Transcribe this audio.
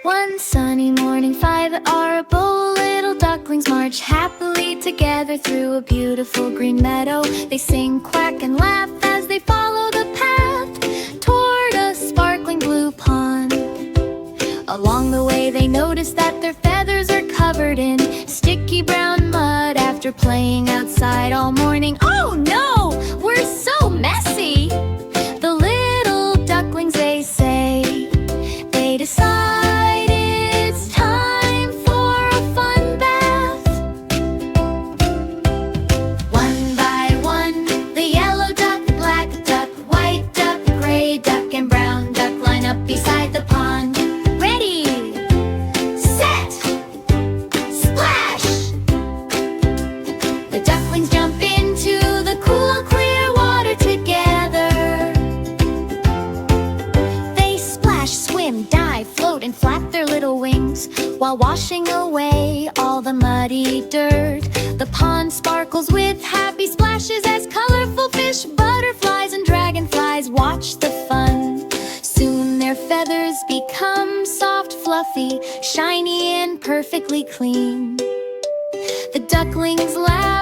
One sunny morning, 5 adorable little ducklings march happily together through a beautiful green meadow. They sing, quack, and laugh as they follow the path toward a sparkling blue pond. Along the way they notice that their feathers are covered in sticky brown mud after playing outside all morning. Oh no! We're so messy! The little ducklings, they say. They decide it's time for a fun bath. One by one, the yellow duck, black duck, white duck, gray duck, and brown duck line up beside the pond. Ready, set, splash! The ducklings jump into the cool, clear water together. They splash, swim, dive, float, and flap their little wings while washing away all the muddy dirt. The pond sparkles with happy splashes as colorful fish, butterflies, and dragonflies watch the fun. Soon their feathers become soft, fluffy, shiny, and perfectly clean. The ducklings laugh